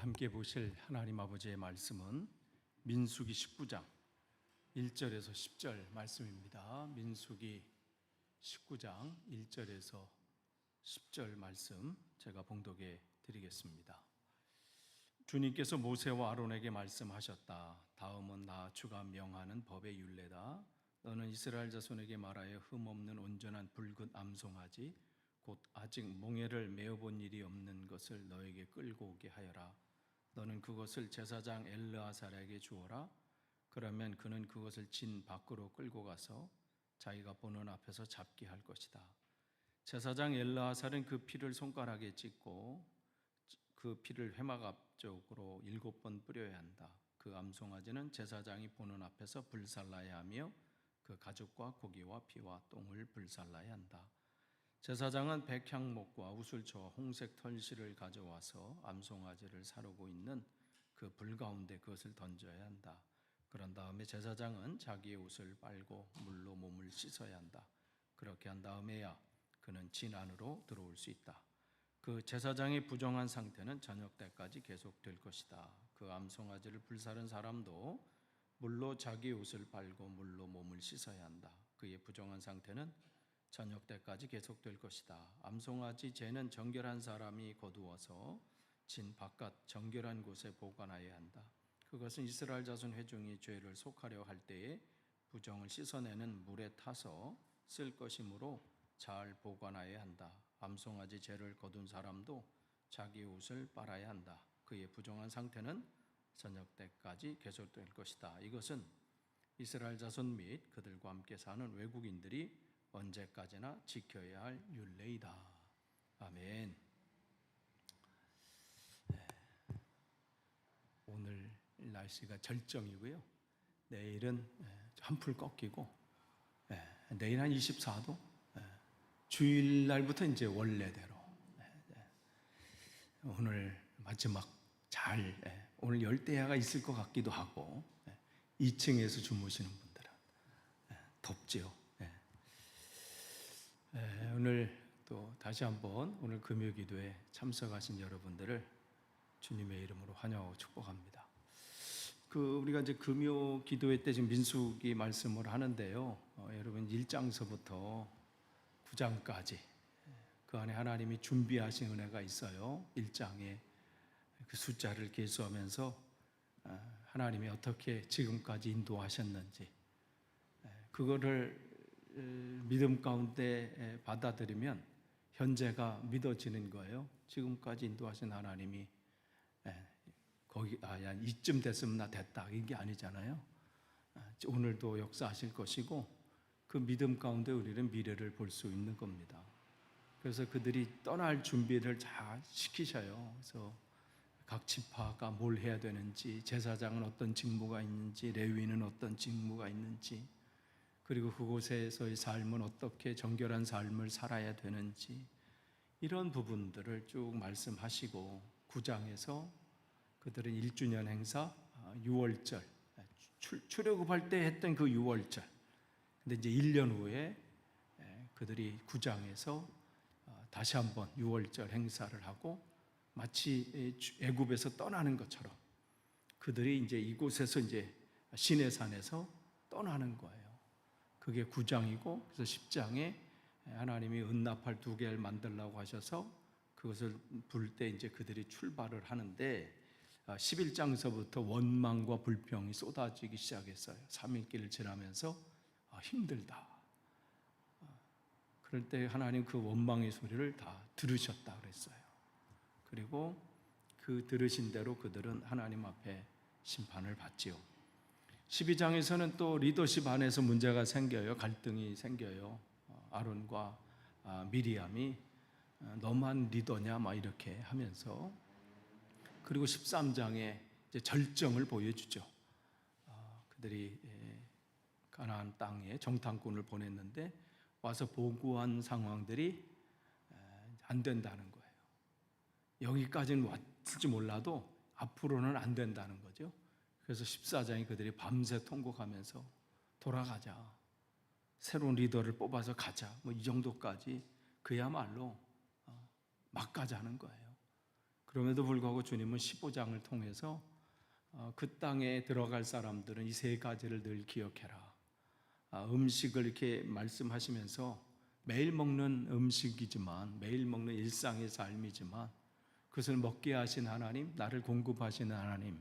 함께 보실 하나님 아버지의 말씀은 민수기 19장 1절에서 10절 말씀입니다. 민수기 19장 1절에서 10절 말씀 제가 봉독해 드리겠습니다. 주님께서 모세와 아론에게 말씀하셨다. 다음은 나 주가 명하는 법의 율례다. 너는 이스라엘 자손에게 말하여 흠없는 온전한 붉은 암송아지 곧 아직 몽에를 메어본 일이 없는 것을 너에게 끌고 오게 하여라. 너는 그것을 제사장 엘르아살에게 주어라. 그러면 그는 그것을 진 밖으로 끌고 가서 자기가 보는 앞에서 잡게 할 것이다. 제사장 엘르아살은 그 피를 손가락에 찍고 그 피를 회막 앞쪽으로 7번 뿌려야 한다. 그 암송아지는 제사장이 보는 앞에서 불살라야 하며 그 가죽과 고기와 피와 똥을 불살라야 한다. 제사장은 백향목과 우슬초와 홍색 털실을 가져와서 암송아지를 사르고 있는 그 불 가운데 그것을 던져야 한다. 그런 다음에 제사장은 자기의 옷을 빨고 물로 몸을 씻어야 한다. 그렇게 한 다음에야 그는 진 안으로 들어올 수 있다. 그 제사장의 부정한 상태는 저녁 때까지 계속될 것이다. 그 암송아지를 불사른 사람도 물로 자기 옷을 빨고 물로 몸을 씻어야 한다. 그의 부정한 상태는 저녁 때까지 계속될 것이다. 암송아지 죄는 정결한 사람이 거두어서 진 바깥 정결한 곳에 보관하여야 한다. 그것은 이스라엘 자손 회중이 죄를 속하려 할 때에 부정을 씻어내는 물에 타서 쓸 것이므로 잘 보관하여야 한다. 암송아지 죄를 거둔 사람도 자기 옷을 빨아야 한다. 그의 부정한 상태는 저녁 때까지 계속될 것이다. 이것은 이스라엘 자손 및 그들과 함께 사는 외국인들이 언제까지나 지켜야 할 율례이다. 아멘. 오늘 날씨가 절정이고요. 내일은 한풀 꺾이고, 내일 한 24도. 주일날부터 이제 원래대로. 오늘 마지막 오늘 열대야가 있을 것 같기도 하고, 2층에서 주무시는 분들은 덥지요. 오늘 또 다시 한번 오늘 금요 기도에 참석하신 여러분들을 주님의 이름으로 환영하고 축복합니다. 우리가 이제 금요 기도회 때 지금 민수기 말씀을 하는데요. 여러분 1장서부터 9장까지 그 안에 하나님이 준비하신 은혜가 있어요. 1장에 그 숫자를 계수하면서 하나님이 어떻게 지금까지 인도하셨는지 그거를 믿음 가운데 받아들이면 현재가 믿어지는 거예요. 지금까지 인도하신 하나님이 이쯤 됐으면 나 됐다 이게 아니잖아요. 오늘도 역사하실 것이고 그 믿음 가운데 우리는 미래를 볼 수 있는 겁니다. 그래서 그들이 떠날 준비를 잘 시키셔요. 그래서 각 지파가 뭘 해야 되는지, 제사장은 어떤 직무가 있는지, 레위인은 어떤 직무가 있는지, 그리고 그곳에서의 삶은 어떻게 정결한 삶을 살아야 되는지 이런 부분들을 쭉 말씀하시고 9장에서 그들은 1주년 행사 6월절 출애굽할 때 했던 그 6월절 근데 이제 1년 후에 그들이 9장에서 다시 한번 6월절 행사를 하고 마치 애굽에서 떠나는 것처럼 그들이 이제 이곳에서 이제 시내산에서 떠나는 거예요. 그게 9장이고 그래서 10장에 하나님이 은나팔 2개를 만들라고 하셔서 그것을 불 때 이제 그들이 출발을 하는데 11장서부터 원망과 불평이 쏟아지기 시작했어요. 3일길을 지나면서 힘들다. 그럴 때 하나님 그 원망의 소리를 다 들으셨다 그랬어요. 그리고 그 들으신 대로 그들은 하나님 앞에 심판을 받지요. 12장에서는 또 리더십 안에서 문제가 생겨요. 갈등이 생겨요. 아론과 미리암이 너만 리더냐 막 이렇게 하면서 그리고 13장에 이제 절정을 보여주죠. 그들이 가나안 땅에 정탐꾼을 보냈는데 와서 보고한 상황들이 안 된다는 거예요. 여기까지는 왔을지 몰라도 앞으로는 안 된다는 거죠. 그래서 14장에 그들이 밤새 통곡하면서 돌아가자. 새로운 리더를 뽑아서 가자. 이 정도까지 그야말로 막 가자는 거예요. 그럼에도 불구하고 주님은 15장을 통해서 그 땅에 들어갈 사람들은 이 세 가지를 늘 기억해라. 음식을 이렇게 말씀하시면서 매일 먹는 음식이지만, 매일 먹는 일상의 삶이지만, 그것을 먹게 하신 하나님, 나를 공급하시는 하나님,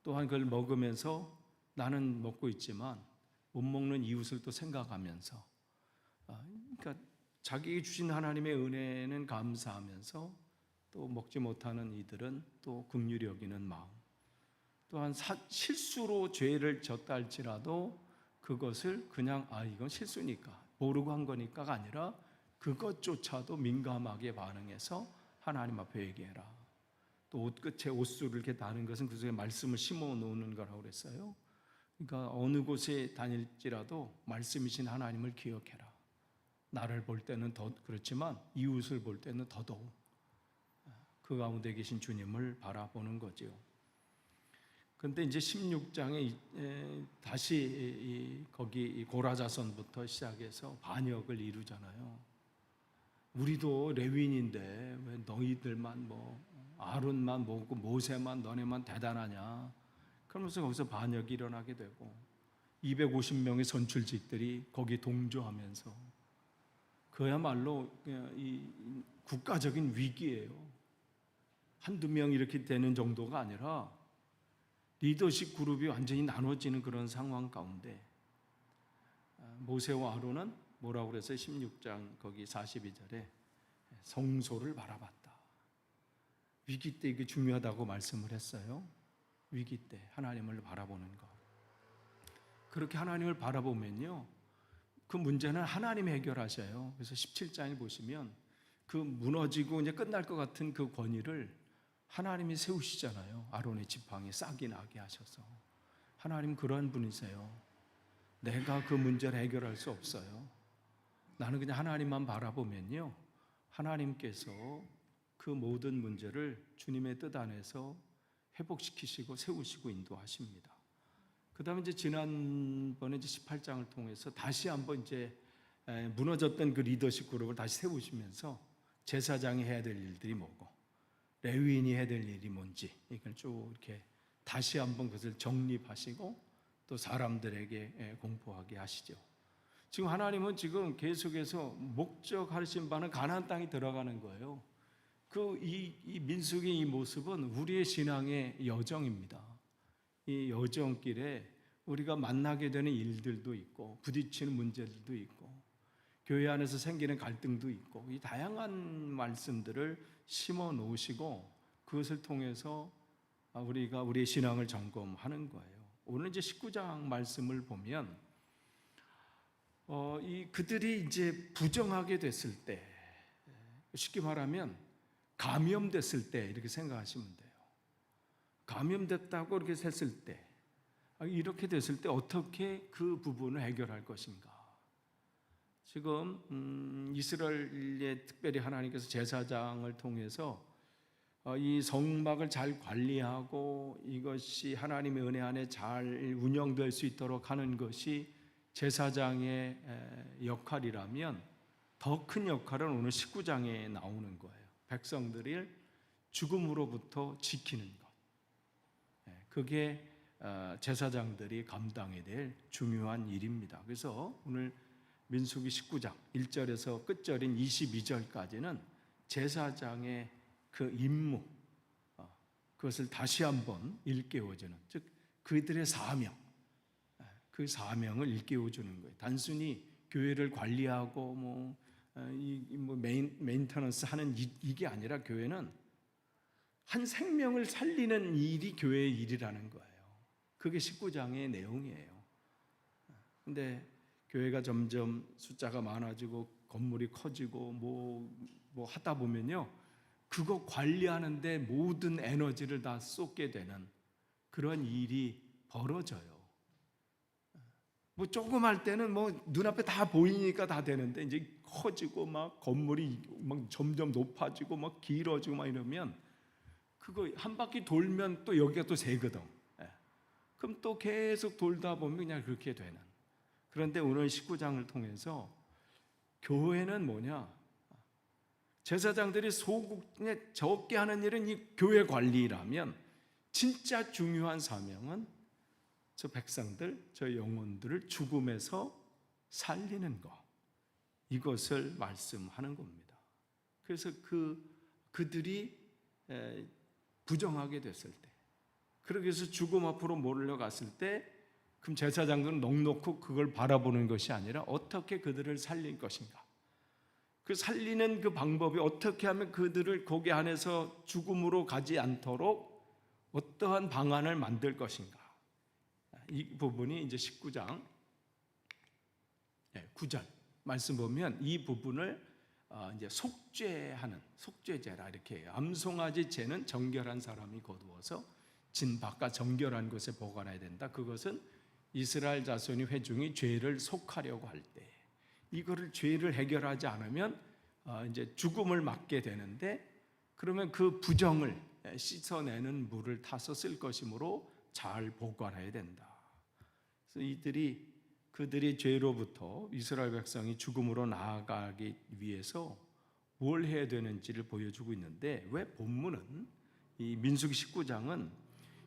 또한 그걸 먹으면서 나는 먹고 있지만 못 먹는 이웃을 또 생각하면서, 그러니까 자기에게 주신 하나님의 은혜는 감사하면서 또 먹지 못하는 이들은 또 긍휼히 여기는 마음, 또한 실수로 죄를 졌다 할지라도 그것을 그냥 이건 실수니까 모르고 한 거니까가 아니라 그것조차도 민감하게 반응해서 하나님 앞에 얘기해라. 또 옷끝에 옷수를 이렇게 다는 것은 그 속에 말씀을 심어 놓는 거라고 그랬어요. 그러니까 어느 곳에 다닐지라도 말씀이신 하나님을 기억해라. 나를 볼 때는 더 그렇지만 이웃을 볼 때는 더더욱 그 가운데 계신 주님을 바라보는 거지요. 그런데 이제 16장에 다시 거기 고라자손부터 시작해서 반역을 이루잖아요. 우리도 레위인인데 왜 너희들만 아론만 뭐고 모세만 너네만 대단하냐? 그러면서 거기서 반역이 일어나게 되고 250명의 선출직들이 거기 동조하면서 그야말로 이 국가적인 위기예요. 한두 명 이렇게 되는 정도가 아니라 리더십 그룹이 완전히 나눠지는 그런 상황 가운데 모세와 아론은 뭐라고 그랬어요? 16장 거기 42절에 성소를 바라봤다. 위기 때 이게 중요하다고 말씀을 했어요. 위기 때 하나님을 바라보는 것. 그렇게 하나님을 바라보면요, 그 문제는 하나님이 해결하셔요. 그래서 17장에 보시면 그 무너지고 이제 끝날 것 같은 그 권위를 하나님이 세우시잖아요. 아론의 지팡이 싹이 나게 하셔서. 하나님 그러한 분이세요. 내가 그 문제를 해결할 수 없어요. 나는 그냥 하나님만 바라보면요, 하나님께서 그 모든 문제를 주님의 뜻 안에서 회복시키시고 세우시고 인도하십니다. 그 다음에 이제 지난번에 이제 18장을 통해서 다시 한번 이제 무너졌던 그 리더십 그룹을 다시 세우시면서 제사장이 해야 될 일들이 뭐고 레위인이 해야 될 일이 뭔지 이걸 쭉 이렇게 다시 한번 그것을 정립하시고 또 사람들에게 공포하게 하시죠. 지금 하나님은 지금 계속해서 목적하신 바는 가나안 땅에 들어가는 거예요. 이 민수기의 이 모습은 우리의 신앙의 여정입니다. 이 여정길에 우리가 만나게 되는 일들도 있고 부딪히는 문제들도 있고 교회 안에서 생기는 갈등도 있고 이 다양한 말씀들을 심어 놓으시고 그것을 통해서 우리가 우리의 신앙을 점검하는 거예요. 오늘 이제 19장 말씀을 보면 그들이 이제 부정하게 됐을 때, 쉽게 말하면 감염됐을 때 이렇게 생각하시면 돼요. 감염됐다고 이렇게 했을 때, 이렇게 됐을 때 어떻게 그 부분을 해결할 것인가? 지금 이스라엘에 특별히 하나님께서 제사장을 통해서 이 성막을 잘 관리하고 이것이 하나님의 은혜 안에 잘 운영될 수 있도록 하는 것이 제사장의 역할이라면 더 큰 역할은 오늘 19장에 나오는 거예요. 백성들을 죽음으로부터 지키는 것. 그게 제사장들이 감당해야 될 중요한 일입니다. 그래서 오늘 민수기 19장 1절에서 끝절인 22절까지는 제사장의 그 임무, 그것을 다시 한번 일깨워주는, 즉 그들의 사명, 그 사명을 일깨워주는 거예요. 단순히 교회를 관리하고 메인터넌스 하는 이게 아니라 교회는 한 생명을 살리는 일이 교회의 일이라는 거예요. 그게 19장의 내용이에요. 근데 교회가 점점 숫자가 많아지고 건물이 커지고 뭐 하다 보면요, 그거 관리하는데 모든 에너지를 다 쏟게 되는 그런 일이 벌어져요. 조금 할 때는 눈앞에 다 보이니까 다 되는데 이제 커지고 막 건물이 막 점점 높아지고 막 길어지고 막 이러면 그거 한 바퀴 돌면 또 여기가 또 새거든. 그럼 또 계속 돌다 보면 그냥 그렇게 되는. 그런데 오늘 19장을 통해서 교회는 뭐냐? 제사장들이 소국에 적게 하는 일은 이 교회 관리라면 진짜 중요한 사명은 저 백성들, 저 영혼들을 죽음에서 살리는 것, 이것을 말씀하는 겁니다. 그래서 그들이 부정하게 됐을 때, 그러기 위해서 죽음 앞으로 몰려갔을 때, 그럼 제사장들은 넋놓고 그걸 바라보는 것이 아니라 어떻게 그들을 살릴 것인가, 그 살리는 그 방법이 어떻게 하면 그들을 거기 안에서 죽음으로 가지 않도록 어떠한 방안을 만들 것인가, 이 부분이 이제 19장 9절 말씀 보면 이 부분을 이제 속죄제라 이렇게 해요. 암송아지 제는 정결한 사람이 거두어서 진 바깥 정결한 곳에 보관해야 된다. 그것은 이스라엘 자손이 회중이 죄를 속하려고 할 때, 이거를 죄를 해결하지 않으면 이제 죽음을 맞게 되는데, 그러면 그 부정을 씻어내는 물을 타서 쓸 것이므로 잘 보관해야 된다. 그래서 그들이 죄로부터 이스라엘 백성이 죽음으로 나아가기 위해서 뭘 해야 되는지를 보여주고 있는데, 왜 본문은 이 민수기 19장은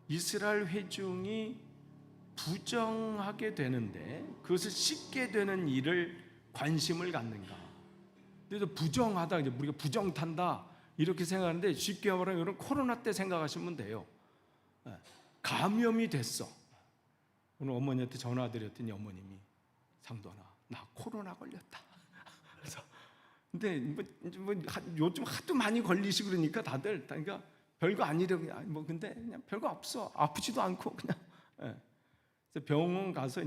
이스라엘 회중이 부정하게 되는데 그것을 씻게 되는 일을 관심을 갖는가? 그래서 부정하다, 이제 우리가 부정탄다 이렇게 생각하는데, 쉽게 말하면 여러분 코로나 때 생각하시면 돼요. 감염이 됐어. 오늘 어머니한테 전화드렸더니 어머님이, 상도나 나 코로나 걸렸다. 그래서 근데 요즘 하도 많이 걸리시고 그러니까 다들 그러니까 별거 아니라고, 근데 그냥 별거 없어, 아프지도 않고 그냥. 그래서 병원 가서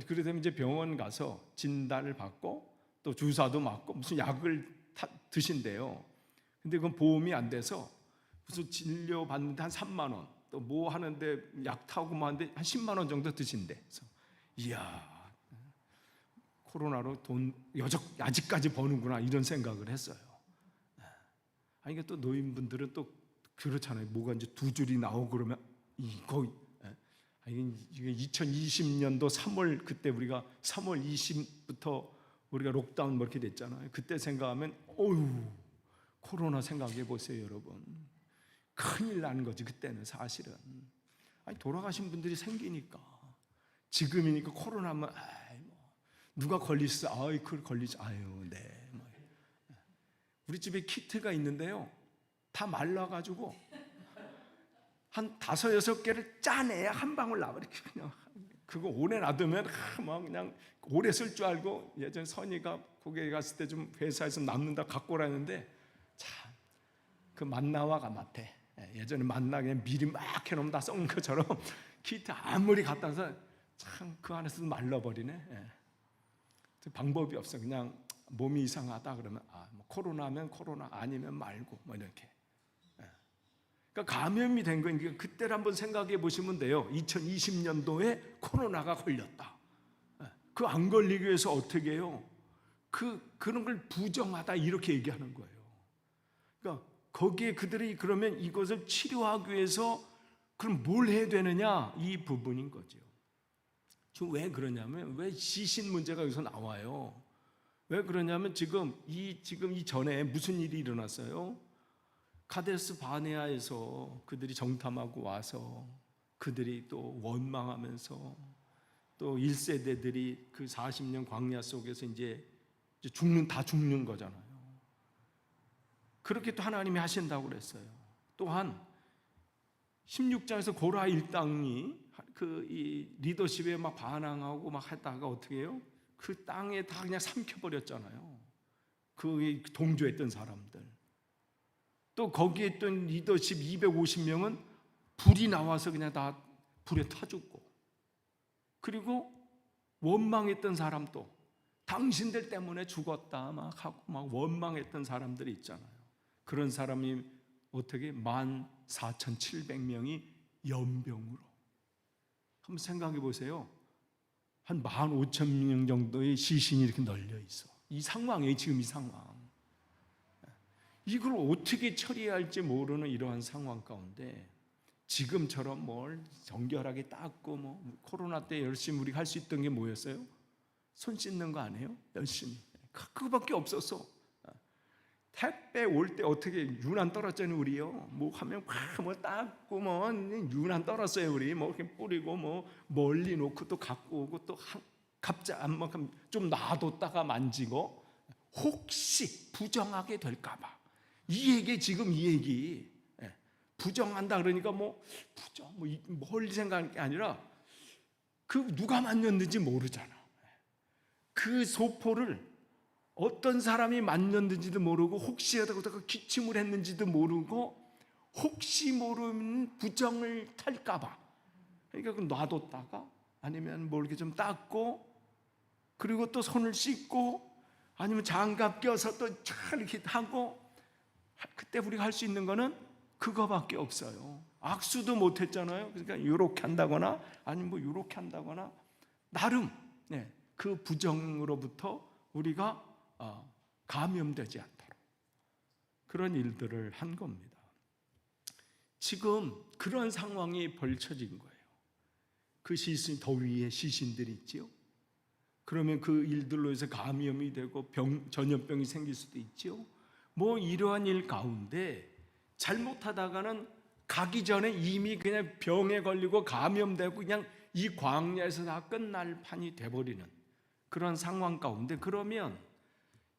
그러면 이제 병원 가서 진단을 받고 또 주사도 맞고 무슨 약을 드신대요. 근데 그건 보험이 안 돼서 무슨 진료 받는데 한 3만 원, 또 뭐 하는데 약 타고 뭐 하는데 한 10만 원 정도 드신대. 그래서 이야, 코로나로 돈 아직까지 버는구나 이런 생각을 했어요. 아니, 이게 또 노인분들은 또 그렇잖아요. 뭐가 이제 두 줄이 나오고 그러면 이게 2020년도 3월, 그때 우리가 3월 20부터 우리가 록다운 뭐 이렇게 됐잖아요. 그때 생각하면 어휴, 코로나 생각해 보세요, 여러분. 큰일 나는 거지 그때는. 사실은 돌아가신 분들이 생기니까, 지금이니까 코로나면 누가 걸리시어, 그걸 걸리지, 네. 우리 집에 키트가 있는데요, 다 말라가지고 한 5-6개를 짜내야 한 방울 나와. 이렇게 그냥 그거 오래 놔두면 그냥 오래 쓸 줄 알고, 예전에 선이가 거기에 갔을 때 좀 회사에서 남는다 갖고 오라는데, 참 그 만나와 가마태, 예전에 만나 그냥 미리 막 해놓으면 다 썩는 것처럼 키트 아무리 갖다 놔서 참 그 안에서도 말라버리네. 방법이 없어. 그냥 몸이 이상하다 그러면 뭐 코로나면 코로나, 아니면 말고 뭐 이렇게. 그러니까 감염이 된 거니까 그때를 한번 생각해 보시면 돼요. 2020년도에 코로나가 걸렸다. 그 안 걸리기 위해서 어떻게 해요? 그런 걸 부정하다 이렇게 얘기하는 거예요. 그러니까 거기에 그들이 그러면 이것을 치료하기 위해서 그럼 뭘 해야 되느냐, 이 부분인 거죠. 지금 왜 그러냐면, 왜 시신 문제가 여기서 나와요? 왜 그러냐면 지금 이 전에 무슨 일이 일어났어요? 카데스 바네아에서 그들이 정탐하고 와서 그들이 또 원망하면서 또 1세대들이 그 40년 광야 속에서 이제 다 죽는 거잖아요. 그렇게 또 하나님이 하신다고 그랬어요. 또한 16장에서 고라 일당이 이 리더십에 막 반항하고 막 하다가 어떻게 해요? 그 땅에 다 그냥 삼켜버렸잖아요. 그 동조했던 사람들. 또 거기에 있던 리더십 250명은 불이 나와서 그냥 다 불에 타 죽고, 그리고 원망했던 사람도 당신들 때문에 죽었다 막 하고 막 원망했던 사람들이 있잖아요. 그런 사람이 어떻게 14,700명이 연병으로. 한번 생각해 보세요. 한 15,000명 정도의 시신이 이렇게 널려 있어. 이 상황이에요, 지금 이 상황. 이걸 어떻게 처리해야 할지 모르는 이러한 상황 가운데, 지금처럼 뭘 정결하게 닦고 뭐 코로나 때 열심히 우리가 할 수 있던 게 뭐였어요? 손 씻는 거 아니에요? 열심히. 그거밖에 없었어. 택배 올 때 어떻게 유난 떨었잖아요, 우리요. 뭐 하면 뭐 닦고 뭐 유난 떨었어요, 우리. 뭐 이렇게 뿌리고 뭐 멀리 놓고 또 갖고 오고 또 갑자기 안만큼 좀 놔뒀다가 만지고 혹시 부정하게 될까봐. 이 얘기 지금 이 얘기 부정한다 그러니까 뭐 부정 뭐 멀리 생각하는 게 아니라 그 누가 만졌는지 모르잖아. 그 소포를 어떤 사람이 만졌는지도 모르고 혹시라도 기침을 했는지도 모르고 혹시 모르면 부정을 탈까봐. 그러니까 놔뒀다가 아니면 뭐 이렇게 좀 닦고 그리고 또 손을 씻고 아니면 장갑 껴서 또 잘 이렇게 하고 그때 우리가 할 수 있는 거는 그거밖에 없어요. 악수도 못 했잖아요. 그러니까 이렇게 한다거나 아니면 뭐 이렇게 한다거나 나름 그 부정으로부터 우리가 감염되지 않도록 그런 일들을 한 겁니다. 지금 그런 상황이 벌쳐진 거예요. 그 시신 더위에 시신들이 있지요. 그러면 그 일들로 해서 감염이 되고 전염병이 생길 수도 있지요. 뭐 이러한 일 가운데 잘못하다가는 가기 전에 이미 그냥 병에 걸리고 감염되고 그냥 이 광야에서 다 끝날 판이 돼버리는 그런 상황 가운데 그러면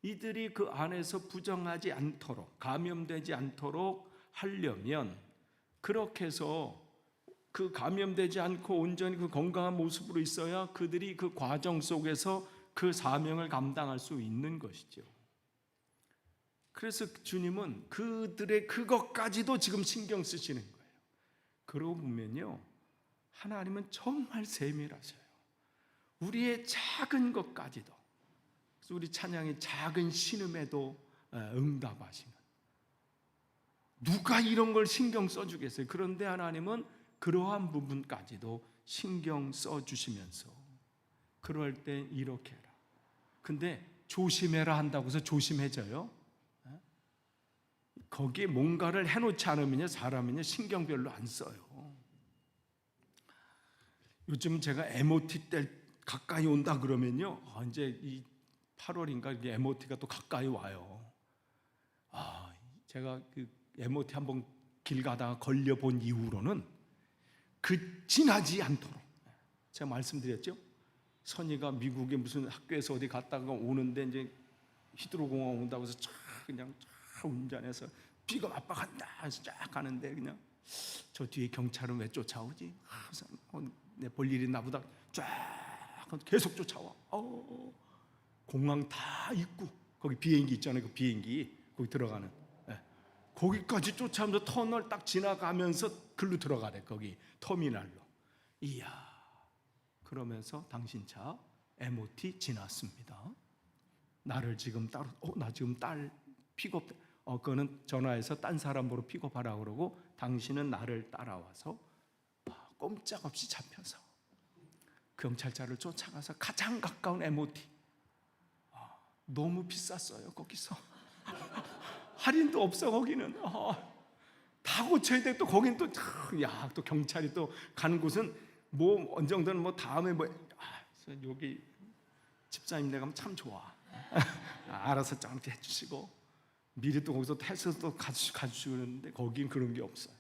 이들이 그 안에서 부정하지 않도록 감염되지 않도록 하려면 그렇게 해서 그 감염되지 않고 온전히 그 건강한 모습으로 있어야 그들이 그 과정 속에서 그 사명을 감당할 수 있는 것이죠. 그래서 주님은 그들의 그것까지도 지금 신경 쓰시는 거예요. 그러고 보면요, 하나님은 정말 세밀하셔요. 우리의 작은 것까지도, 그래서 우리 찬양의 작은 신음에도 응답하시는, 누가 이런 걸 신경 써주겠어요? 그런데 하나님은 그러한 부분까지도 신경 써주시면서 그럴 때 이렇게 해라. 근데 조심해라 한다고 해서 조심해져요? 거기에 뭔가를 해놓지 않으면 사람은요 신경 별로 안 써요. 요즘 제가 MOT 때 가까이 온다 그러면요, 이제 이 8월인가 이게 MOT가 또 가까이 와요. 제가 그 MOT 한번 길 가다가 걸려 본 이후로는 그 지나지 않도록, 제가 말씀드렸죠. 선이가 미국에 무슨 학교에서 어디 갔다가 오는데 이제 히드로 공항 온다고 해서 그냥 운전해서 비가 압박한다 해서 쫙 가는데 그냥 저 뒤에 경찰은 왜 쫓아오지? 내 볼 일이 나보다 쫙 계속 쫓아와. 공항 다 있고 거기 비행기 있잖아요. 그 비행기 거기 들어가는 거기까지 쫓아오면서 터널 딱 지나가면서 글로 들어가래. 거기 터미널로. 이야, 그러면서 당신 차 MOT 지났습니다. 나를 지금 따로 나 지금 딸 픽업 그거는 전화해서 딴 사람으로 픽업하라 그러고 당신은 나를 따라와서 꼼짝없이 잡혀서 경찰차를 쫓아가서 가장 가까운 MOT 너무 비쌌어요. 거기서 할인도 없어. 거기는 다 고쳐야 돼. 또 거긴 또 경찰이 또 가는 곳은 뭐 어느 정도는 뭐 다음에 여기 집사님 내가 참 좋아. 알아서 짱게 해주시고 미리 또 거기서 해서 또 가주시고 그러는데 거긴 그런 게 없어요.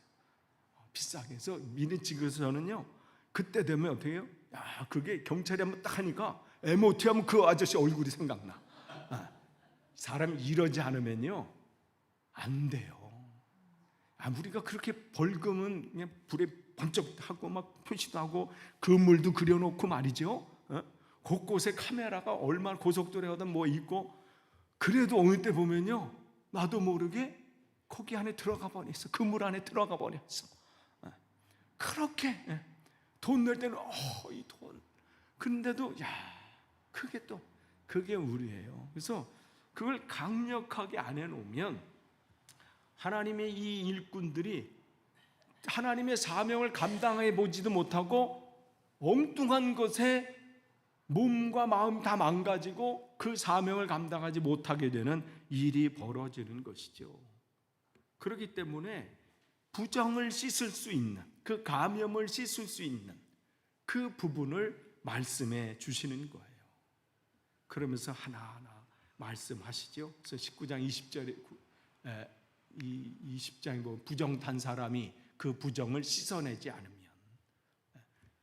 비싸게 해서 미리 찍어서 저는요 그때 되면 어떻게 해요? 그게 경찰이 한번 딱 하니까 MOT 하면 그 아저씨 얼굴이 생각나. 사람이 이러지 않으면요 안 돼요. 우리가 그렇게 벌금은 그냥 불에 번쩍하고 막 표시도 하고 건물도 그려놓고 말이죠. 곳곳에 카메라가 얼마나 고속도로에 가든 뭐 있고 그래도 어느 때 보면요 나도 모르게 거기 안에 들어가 버렸어. 그물 안에 들어가 버렸어. 그렇게 돈 낼 때는 이 돈. 근데도 그게 우리예요. 그래서 그걸 강력하게 안 해놓으면 하나님의 이 일꾼들이 하나님의 사명을 감당해 보지도 못하고 엉뚱한 것에 몸과 마음 다 망가지고 그 사명을 감당하지 못하게 되는 일이 벌어지는 것이죠. 그렇기 때문에 부정을 씻을 수 있는, 그 감염을 씻을 수 있는 그 부분을 말씀해 주시는 거예요. 그러면서 하나하나 말씀하시죠. 그래서 19장 20절에 이 20장에 보면 부정탄 사람이 그 부정을 씻어내지 않으면,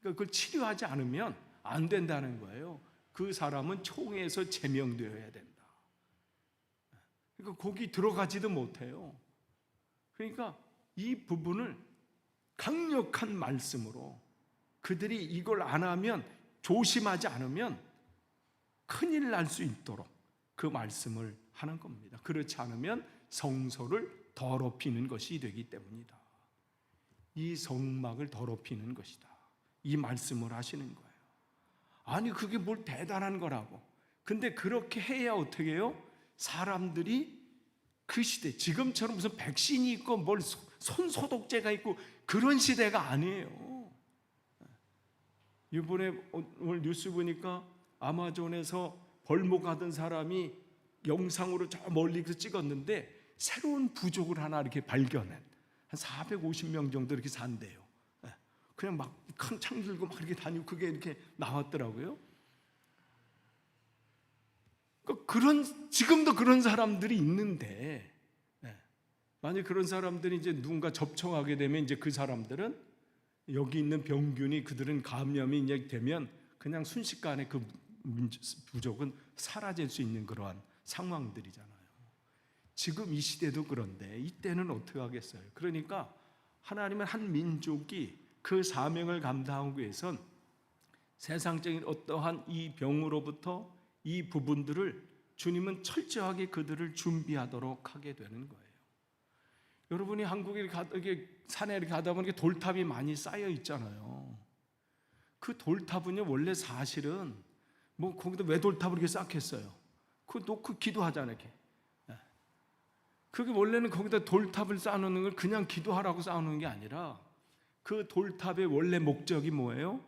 그걸 치료하지 않으면 안 된다는 거예요. 그 사람은 총에서 제명되어야 된다. 그러니까 거기 들어가지도 못해요. 그러니까 이 부분을 강력한 말씀으로 그들이 이걸 안 하면, 조심하지 않으면 큰일 날 수 있도록 그 말씀을 하는 겁니다. 그렇지 않으면 성소를 더럽히는 것이 되기 때문이다. 이 성막을 더럽히는 것이다. 이 말씀을 하시는 거예요. 아니 그게 뭘 대단한 거라고. 근데 그렇게 해야 어떻게 해요? 사람들이 그 시대, 지금처럼 무슨 백신이 있고 뭘 손소독제가 있고 그런 시대가 아니에요. 이번에 오늘 뉴스 보니까 아마존에서 벌목하던 사람이 영상으로 저 멀리서 찍었는데 새로운 부족을 하나 이렇게 발견한, 한 450명 정도 이렇게 산대요. 그냥 막 큰 창 들고 막 이렇게 다니고 그게 이렇게 나왔더라고요. 지금도 그런 사람들이 있는데, 만약 그런 사람들이 이제 누군가 접촉하게 되면 이제 그 사람들은 여기 있는 병균이, 그들은 감염이 이제 되면 그냥 순식간에 그 부족은 사라질 수 있는 그러한 상황들이잖아요. 지금 이 시대도 그런데 이때는 어떻게 하겠어요? 그러니까 하나님은 한 민족이 그 사명을 감당하기 위해선 세상적인 어떠한 이 병으로부터 이 부분들을 주님은 철저하게 그들을 준비하도록 하게 되는 거예요. 여러분이 한국에 이렇게 산에 이렇게 가다 보니까 돌탑이 많이 쌓여 있잖아요. 그 돌탑은요, 원래 사실은 뭐 거기다 왜 돌탑을 이렇게 쌓겠어요? 그거 놓고 기도하잖아요, 이렇게. 그게 원래는 거기다 돌탑을 쌓아놓는 걸 그냥 기도하라고 쌓아놓는 게 아니라 그 돌탑의 원래 목적이 뭐예요?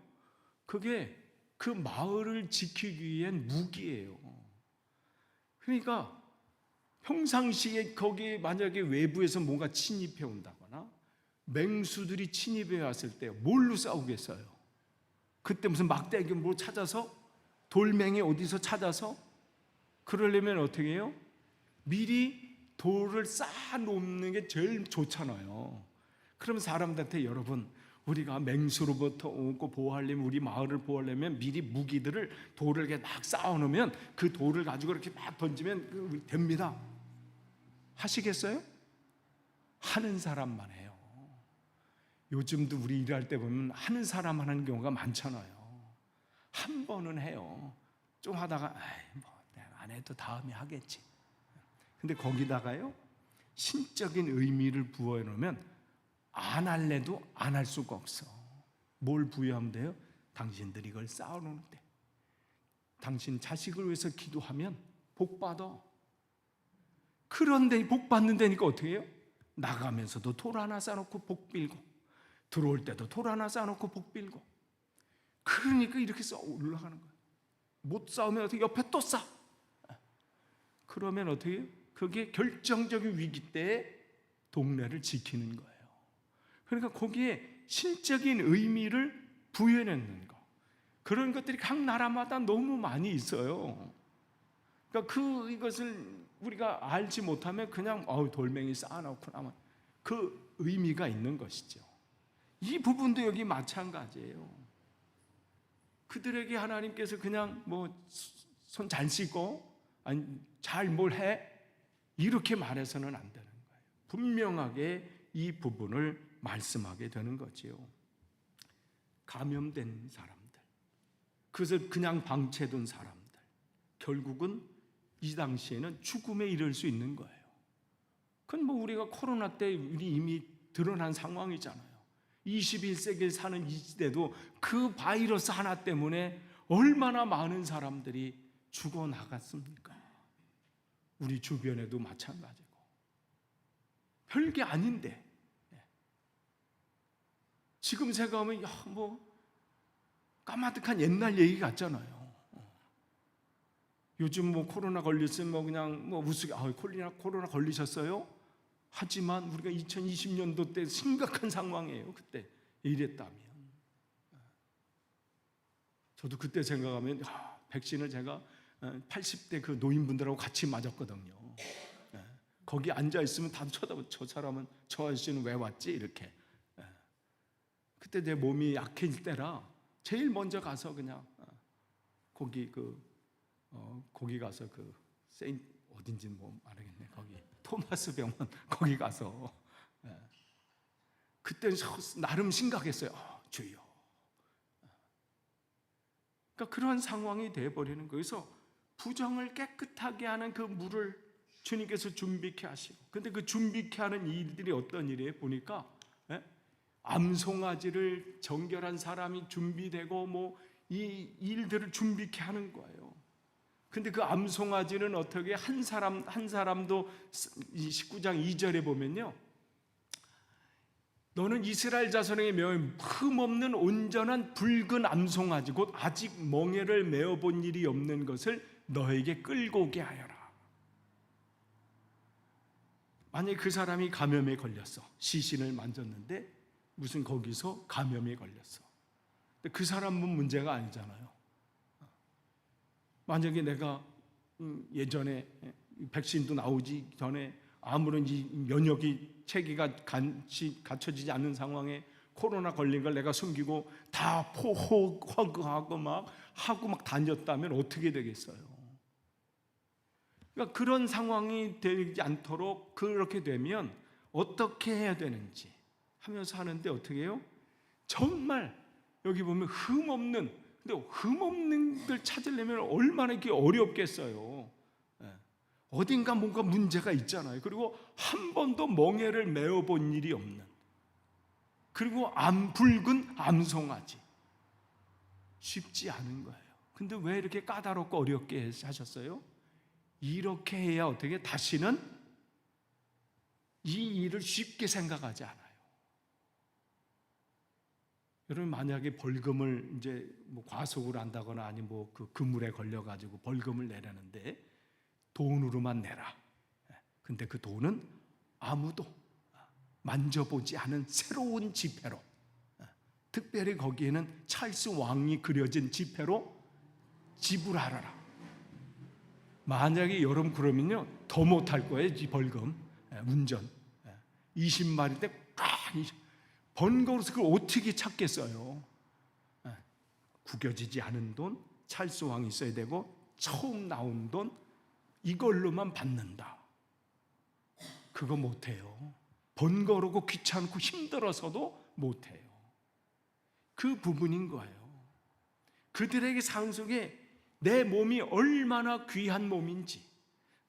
그게 그 마을을 지키기 위한 무기예요. 그러니까 평상시에 거기에 만약에 외부에서 뭔가 침입해 온다거나 맹수들이 침입해 왔을 때 뭘로 싸우겠어요? 그때 무슨 막대기 뭐 찾아서, 돌멩이 어디서 찾아서, 그러려면 어떻게 해요? 미리 돌을 쌓아놓는 게 제일 좋잖아요. 그럼 사람들한테, 여러분 우리가 맹수로부터 오고 보호하려면, 우리 마을을 보호하려면 미리 무기들을, 돌을 이렇게 막 쌓아놓으면 그 돌을 가지고 이렇게 막 던지면 됩니다. 하시겠어요? 하는 사람만 해요. 요즘도 우리 일할 때 보면 하는 사람 하는 경우가 많잖아요. 한 번은 해요. 좀 하다가 뭐 내가 안 해도 다음에 하겠지. 근데 거기다가요, 신적인 의미를 부여해 놓으면 안 할래도 안 할 수가 없어. 뭘 부여하면 돼요? 당신들이 이걸 쌓아놓는데, 당신 자식을 위해서 기도하면 복 받아. 그런데 복 받는 데니까 어떻게 해요? 나가면서도 돌 하나 쌓아놓고 복 빌고, 들어올 때도 돌 하나 쌓아놓고 복 빌고. 그러니까 이렇게 올라가는 거예요. 못 쌓으면 어떻게 옆에 또 쌓아. 그러면 어떻게 해요? 그게 결정적인 위기 때에 동네를 지키는 거예요. 그러니까 거기에 신적인 의미를 부여해내는 거, 그런 것들이 각 나라마다 너무 많이 있어요. 그러니까 이것을 우리가 알지 못하면 그냥 돌멩이 쌓아놓고 나면 그 의미가 있는 것이죠. 이 부분도 여기 마찬가지예요. 그들에게 하나님께서 그냥 뭐 손 잘 씻고 아니 잘 뭘 해, 이렇게 말해서는 안 되는 거예요. 분명하게 이 부분을 말씀하게 되는 거지요. 감염된 사람들, 그것을 그냥 방치해둔 사람들, 결국은 이 당시에는 죽음에 이를 수 있는 거예요. 그건 뭐 우리가 코로나 때 이미 드러난 상황이잖아요. 21세기에 사는 이 시대도 그 바이러스 하나 때문에 얼마나 많은 사람들이 죽어나갔습니까? 우리 주변에도 마찬가지고. 별게 아닌데 지금 생각하면 뭐 까마득한 옛날 얘기 같잖아요. 요즘 뭐 코로나 걸렸으면 뭐 그냥 뭐 우스개 코로나 걸리셨어요? 하지만 우리가 2020년도 때 심각한 상황이에요. 그때 이랬다면. 저도 그때 생각하면 백신을 제가 80대 그 노인분들하고 같이 맞았거든요. 거기 앉아 있으면 다들 쳐다보고 저 사람은, 저 아저씨는 왜 왔지? 이렇게. 그때 내 몸이 약해질 때라 제일 먼저 가서 그냥 거기 거기 가서 세인 어딘지는 뭐 알겠네. 거기 토마스 병원 거기 가서 그때 나름 심각했어요. 주여. 그러니까 그런 상황이 돼버리는 거예요. 그래서 부정을 깨끗하게 하는 그 물을 주님께서 준비케 하시고, 근데 그 준비케 하는 일들이 어떤 일이에요? 보니까 암송아지를 정결한 사람이 준비되고 뭐 이 일들을 준비케 하는 거예요. 근데 그 암송아지는 어떻게 한 사람도 이 19장 2절에 보면요, 너는 이스라엘 자손에게 메어 흠없는 온전한 붉은 암송아지 곧 아직 멍에를 메어본 일이 없는 것을 너에게 끌고 오게 하여라. 만약에 그 사람이 감염에 걸렸어. 시신을 만졌는데 무슨 거기서 감염에 걸렸어. 근데 그 사람은 문제가 아니잖아요. 만약에 내가 예전에 백신도 나오기 전에 아무런 면역이 체계가 갖춰지지 않는 상황에 코로나 걸린 걸 내가 숨기고 다 허그하고 막 다녔다면 어떻게 되겠어요? 그러니까 그런 상황이 되지 않도록, 그렇게 되면 어떻게 해야 되는지 하면서 하는데, 어떻게 해요? 정말 여기 보면 흠없는, 근데 흠없는 걸 찾으려면 얼마나 이렇게 어렵겠어요. 어딘가 뭔가 문제가 있잖아요. 그리고 한 번도 멍에를 메어본 일이 없는, 그리고 붉은 암송아지. 쉽지 않은 거예요. 근데 왜 이렇게 까다롭고 어렵게 하셨어요? 이렇게 해야 어떻게 다시는 이 일을 쉽게 생각하지 않아요. 여러분, 만약에 벌금을 이제 뭐 과속을 한다거나 아니면 뭐 그 그물에 걸려가지고 벌금을 내라는데 돈으로만 내라. 근데 그 돈은 아무도 만져보지 않은 새로운 지폐로, 특별히 거기에는 찰스 왕이 그려진 지폐로 지불하라. 만약에 여러분 그러면요 더 못할 거예요. 이 벌금 운전 20마리인데 번거로워서 그걸 어떻게 찾겠어요? 구겨지지 않은 돈, 찰스 왕이 써야 되고 처음 나온 돈, 이걸로만 받는다. 그거 못해요. 번거롭고 귀찮고 힘들어서도 못해요. 그 부분인 거예요. 그들에게 삶 속에 내 몸이 얼마나 귀한 몸인지,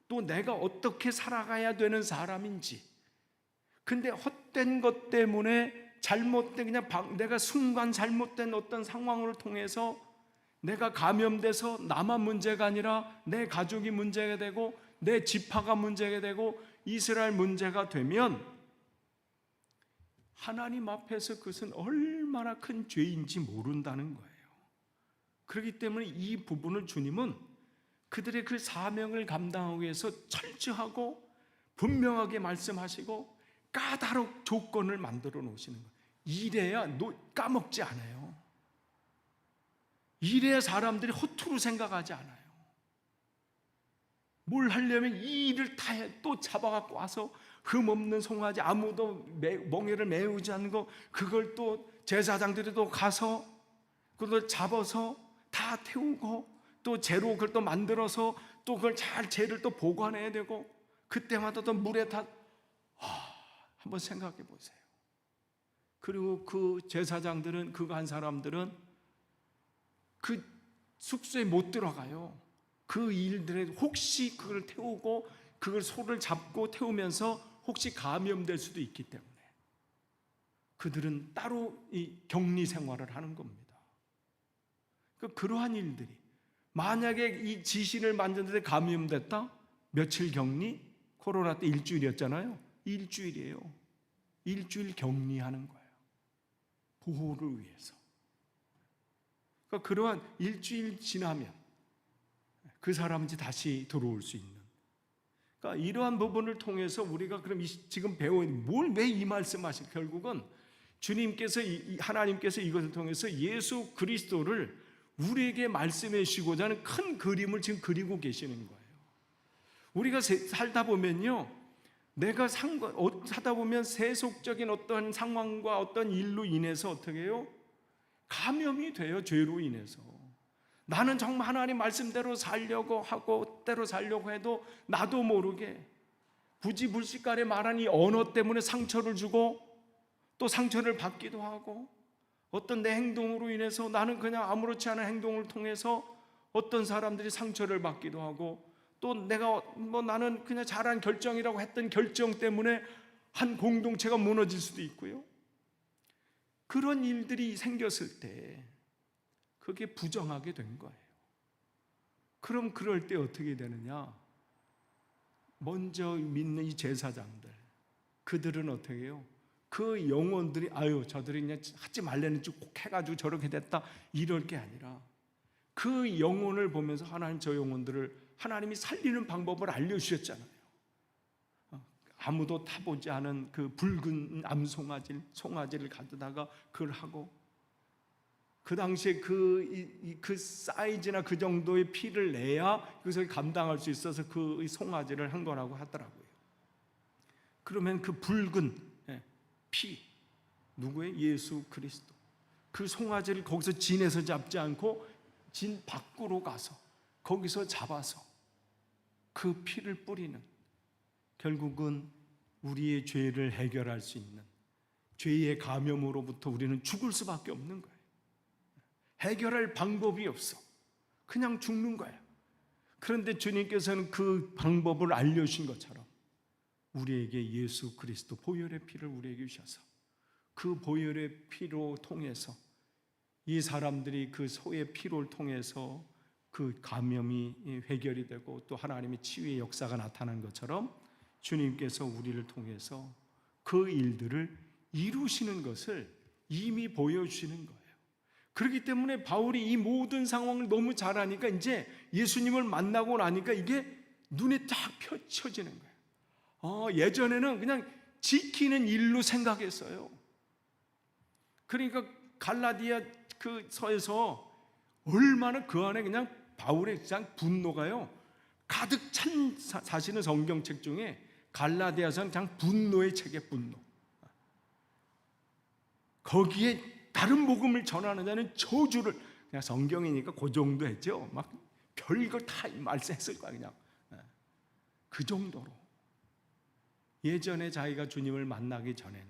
또 내가 어떻게 살아가야 되는 사람인지, 근데 헛된 것 때문에 잘못된, 내가 순간 잘못된 어떤 상황을 통해서 내가 감염돼서 나만 문제가 아니라 내 가족이 문제가 되고 내 지파가 문제가 되고 이스라엘 문제가 되면 하나님 앞에서 그것은 얼마나 큰 죄인지 모른다는 거예요. 그렇기 때문에 이 부분을 주님은 그들의 그 사명을 감당하기 위해서 철저하고 분명하게 말씀하시고 까다롭게 조건을 만들어 놓으시는 거예요. 이래야 까먹지 않아요. 이래야 사람들이 허투루 생각하지 않아요. 뭘 하려면 이 일을 다 또 잡아갖고 와서 흠없는 송아지, 아무도 멍에를 메우지 않는 거, 그걸 또 제사장들이 또 가서 그걸 잡아서 다 태우고 또 재로 그걸 또 만들어서 또 그걸 잘 재를 또 보관해야 되고, 그때마다 또 물에 다 한번 생각해 보세요. 그리고 그 제사장들은, 그거 한 사람들은 그 숙소에 못 들어가요. 그 일들에 혹시 그걸 태우고 그걸 소를 잡고 태우면서 혹시 감염될 수도 있기 때문에 그들은 따로 이 격리 생활을 하는 겁니다. 그러한 일들이, 만약에 이 지신을 만졌는데 감염됐다? 며칠 격리? 코로나 때 일주일이었잖아요. 일주일이에요. 일주일 격리하는 거예요. 보호를 위해서. 그러한 일주일 지나면 그 사람이 다시 들어올 수 있는. 그러니까 이러한 부분을 통해서 우리가 그럼 지금 배운 뭘 왜 이 말씀하신, 결국은 주님께서 하나님께서 이것을 통해서 예수 그리스도를 우리에게 말씀해 주시고자 하는 큰 그림을 지금 그리고 계시는 거예요. 우리가 살다 보면요, 내가 하다 보면 세속적인 어떤 상황과 어떤 일로 인해서 어떻게 해요? 감염이 돼요. 죄로 인해서. 나는 정말 하나님 말씀대로 살려고 하고 때로 살려고 해도 나도 모르게 부지불식간에 말한 이 언어 때문에 상처를 주고 또 상처를 받기도 하고, 어떤 내 행동으로 인해서 나는 그냥 아무렇지 않은 행동을 통해서 어떤 사람들이 상처를 받기도 하고, 또 내가 나는 그냥 잘한 결정이라고 했던 결정 때문에 한 공동체가 무너질 수도 있고요. 그런 일들이 생겼을 때 그게 부정하게 된 거예요. 그럼 그럴 때 어떻게 되느냐? 먼저 믿는 이 제사장들, 그들은 어떻게 해요? 그 영혼들이 저들이 그냥 하지 말라는 줄 꼭 해가지고 저렇게 됐다 이럴 게 아니라, 그 영혼을 보면서 하나님 저 영혼들을 하나님이 살리는 방법을 알려주셨잖아요. 아무도 타보지 않은 그 붉은 송아지를 가져다가 그걸 하고, 그 당시에 그 사이즈나 그 정도의 피를 내야 그것을 감당할 수 있어서 그 송아지를 한 거라고 하더라고요. 그러면 그 붉은 피, 누구의? 예수 그리스도. 그 송아지를 거기서 진에서 잡지 않고 진 밖으로 가서 거기서 잡아서 그 피를 뿌리는, 결국은 우리의 죄를 해결할 수 있는, 죄의 감염으로부터 우리는 죽을 수밖에 없는 거예요. 해결할 방법이 없어. 그냥 죽는 거예요. 그런데 주님께서는 그 방법을 알려주신 것처럼 우리에게 예수 그리스도 보혈의 피를 우리에게 주셔서 그 보혈의 피로 통해서 이 사람들이 그 소의 피를 통해서 그 감염이 해결이 되고 또 하나님의 치유의 역사가 나타난 것처럼 주님께서 우리를 통해서 그 일들을 이루시는 것을 이미 보여주시는 거예요. 그렇기 때문에 바울이 이 모든 상황을 너무 잘 아니까 이제 예수님을 만나고 나니까 이게 눈에 딱 펼쳐지는 거예요. 예전에는 그냥 지키는 일로 생각했어요. 그러니까 갈라디아 그 서에서 얼마나 그 안에 그냥 바울의 그냥 분노가요 가득 찬, 사실은 성경책 중에 갈라디아서는 그냥 분노의 책에 분노. 거기에 다른 복음을 전하는 자는 저주를, 그냥 성경이니까 그 정도 했죠. 막 별걸 다 말씀했을 거야 그냥. 그 정도로 예전에 자기가 주님을 만나기 전에는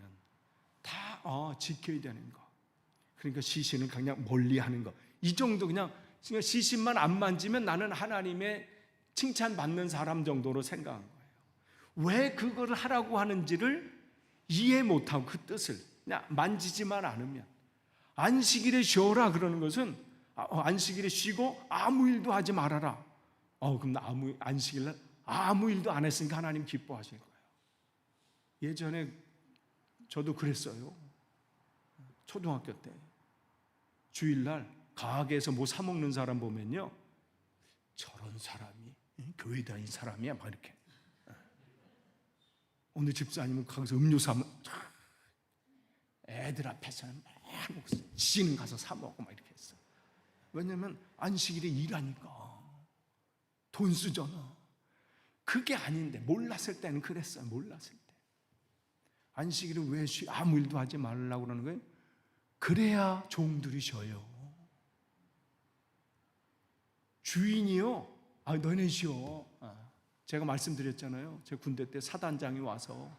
다 지켜야 되는 거. 그러니까 시신은 그냥 멀리하는 거. 이 정도 그냥 시신만 안 만지면 나는 하나님의 칭찬받는 사람 정도로 생각한 거예요. 왜 그걸 하라고 하는지를 이해 못하고 그 뜻을 그냥 만지지만 않으면, 안식일에 쉬어라 그러는 것은 안식일에 쉬고 아무 일도 하지 말아라. 그럼 나 안식일날 아무 일도 안 했으니까 하나님 기뻐하실 거예요. 예전에 저도 그랬어요. 초등학교 때 주일날 가게에서 뭐 사 먹는 사람 보면요, 저런 사람이 교회 다닌 사람이야 막 이렇게. 어느 집사님은 가서 음료수 하면 애들 앞에서는 막 지는 가서 사 먹고 막 이렇게 했어. 왜냐면 안식일에 일하니까 돈 쓰잖아. 그게 아닌데 몰랐을 때는 그랬어요. 몰랐을 때 안식일에 왜 아무 일도 하지 말라고 그러는 거예요? 그래야 종들이 쉬어요. 주인이요, 너네 쉬어. 제가 말씀드렸잖아요. 제 군대 때 사단장이 와서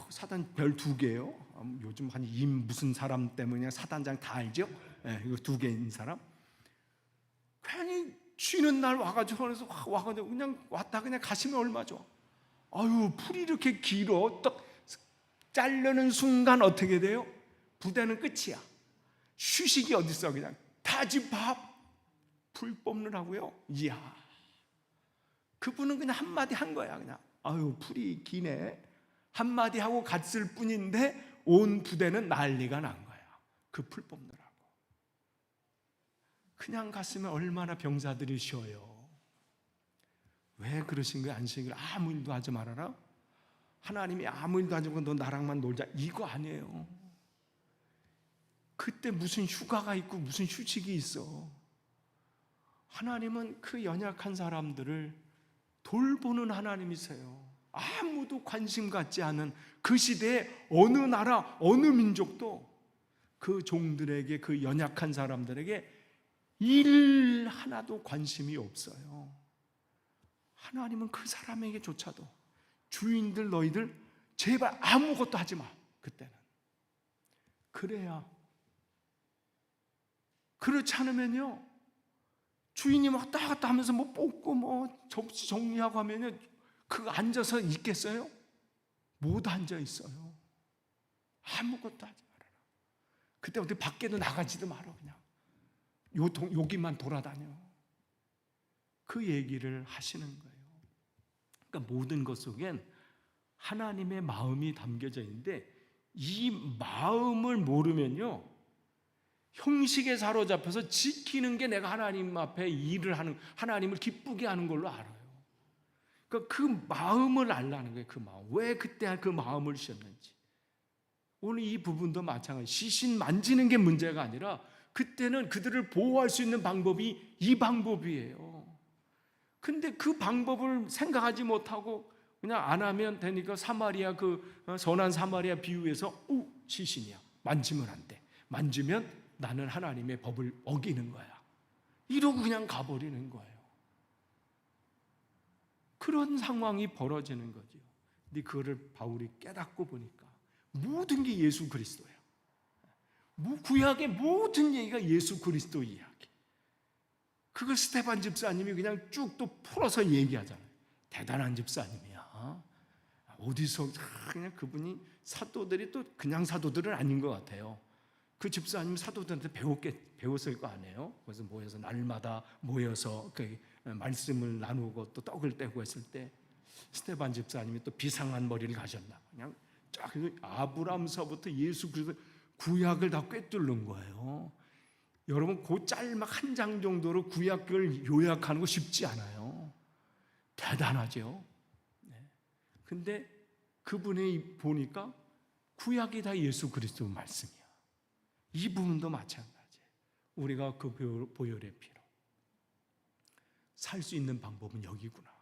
사단 별 2개요. 요즘 한 임 무슨 사람 때문에 사단장 다 알죠? 이거 2개인 사람. 괜히 쉬는 날 와가지고 그냥 왔다 그냥 가시면 얼마 좋아. 풀이 이렇게 길어. 딱 자르는 순간 어떻게 돼요? 부대는 끝이야. 휴식이 어디 있어? 그냥 다집밥 풀 뽑느라고요. 이야, 그분은 그냥 한마디 한 거야. 그냥 풀이 기네 한마디 하고 갔을 뿐인데 온 부대는 난리가 난 거야. 그 풀 뽑느라고. 그냥 갔으면 얼마나 병사들이 쉬어요. 왜 그러신 거야? 안식일 아무 일도 하지 말아라. 하나님이 아무 일도 하지 말고 너 나랑만 놀자 이거 아니에요. 그때 무슨 휴가가 있고 무슨 휴식이 있어. 하나님은 그 연약한 사람들을 돌보는 하나님이세요. 아무도 관심 갖지 않은 그 시대에 어느 나라, 어느 민족도 그 종들에게, 그 연약한 사람들에게 일 하나도 관심이 없어요. 하나님은 그 사람에게조차도 주인들 너희들 제발 아무것도 하지 마. 그때는. 그래야. 그렇지 않으면요, 주인이 왔다 갔다 하면서 뭐 뽑고 뭐 접시 정리하고 하면요, 그 앉아서 있겠어요? 못 앉아 있어요. 아무것도 하지 말아라. 그때 어디 밖에도 나가지도 말아. 그냥 여기만 돌아다녀. 그 얘기를 하시는 거예요. 그러니까 모든 것 속엔 하나님의 마음이 담겨져 있는데, 이 마음을 모르면요, 형식에 사로잡혀서 지키는 게 내가 하나님 앞에 일을 하는, 하나님을 기쁘게 하는 걸로 알아요. 그러니까 그 마음을 알라는 거예요. 그 마음. 왜 그때 그 마음을 주셨는지. 오늘 이 부분도 마찬가지. 시신 만지는 게 문제가 아니라 그때는 그들을 보호할 수 있는 방법이 이 방법이에요. 근데 그 방법을 생각하지 못하고 그냥 안 하면 되니까 사마리아, 그 선한 사마리아 비유에서 시신이야, 만지면 안 돼. 만지면 나는 하나님의 법을 어기는 거야. 이러고 그냥 가버리는 거예요. 그런 상황이 벌어지는 거죠. 근데 그거를 바울이 깨닫고 보니까 모든 게 예수 그리스도예요. 구약의 모든 얘기가 예수 그리스도 이야기. 그걸 스테반 집사님이 그냥 쭉 또 풀어서 얘기하잖아요. 대단한 집사님이야. 어디서 그냥 그분이 사도들이 또 그냥 사도들은 아닌 것 같아요. 그 집사님 사도들한테 배웠을 거 아니에요. 그래서 모여서 날마다 모여서 그 말씀을 나누고 또 떡을 떼고 했을 때 스테반 집사님이 또 비상한 머리를 가셨나. 그냥 쫙 아브람서부터 예수 그리스도 구약을 다 꿰뚫는 거예요. 여러분, 그 짤막 한 장 정도로 구약을 요약하는 거 쉽지 않아요. 대단하죠. 근데 그분이 보니까 구약이 다 예수 그리스도 말씀이야. 이 부분도 마찬가지예요. 우리가 그 보혈의 피로 살 수 있는 방법은 여기구나.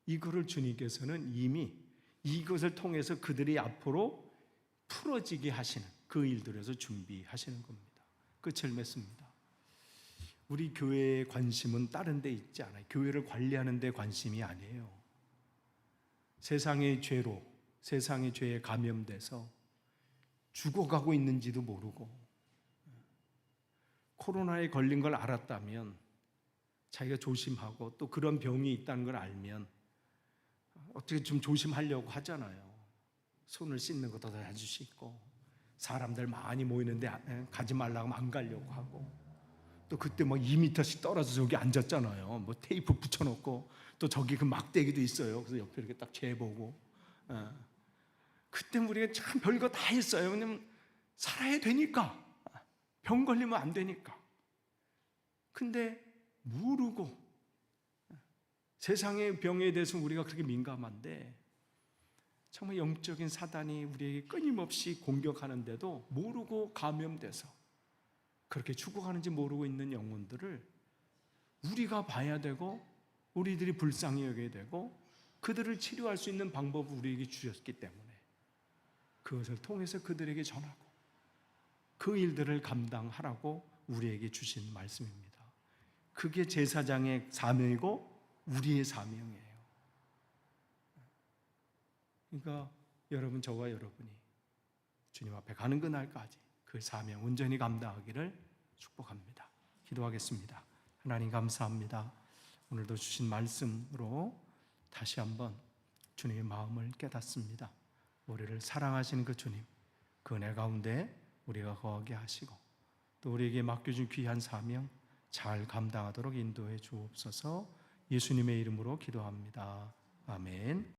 이거를 주님께서는 이미 이것을 통해서 그들이 앞으로 풀어지게 하시는 그 일들에서 준비하시는 겁니다. 끝을 맺습니다. 우리 교회의 관심은 다른 데 있지 않아요. 교회를 관리하는 데 관심이 아니에요. 세상의 죄로, 세상의 죄에 감염돼서 죽어가고 있는지도 모르고, 코로나에 걸린 걸 알았다면 자기가 조심하고, 또 그런 병이 있다는 걸 알면 어떻게 좀 조심하려고 하잖아요. 손을 씻는 것도 다 아주 씻고, 사람들 많이 모이는데 가지 말라고 하면 안 가려고 하고, 또 그때 뭐 2m씩 떨어져서 저기 앉았잖아요. 뭐 테이프 붙여놓고, 또 저기 그 막대기도 있어요. 그래서 옆에 이렇게 딱 재보고. 그때 우리가 참 별거 다 했어요. 왜냐면 살아야 되니까, 병 걸리면 안 되니까. 근데 모르고, 세상의 병에 대해서 우리가 그렇게 민감한데, 정말 영적인 사단이 우리에게 끊임없이 공격하는데도 모르고 감염돼서 그렇게 죽어가는지 모르고 있는 영혼들을 우리가 봐야 되고, 우리들이 불쌍히 여겨야 되고, 그들을 치료할 수 있는 방법을 우리에게 주셨기 때문에 그것을 통해서 그들에게 전하고 그 일들을 감당하라고 우리에게 주신 말씀입니다. 그게 제사장의 사명이고 우리의 사명이에요. 그러니까 여러분, 저와 여러분이 주님 앞에 가는 그날까지 그 사명 온전히 감당하기를 축복합니다. 기도하겠습니다. 하나님 감사합니다. 오늘도 주신 말씀으로 다시 한번 주님의 마음을 깨닫습니다. 우리를 사랑하시는 그 주님, 그 은혜 가운데 우리가 거하게 하시고, 또 우리에게 맡겨준 귀한 사명 잘 감당하도록 인도해 주옵소서. 예수님의 이름으로 기도합니다. 아멘.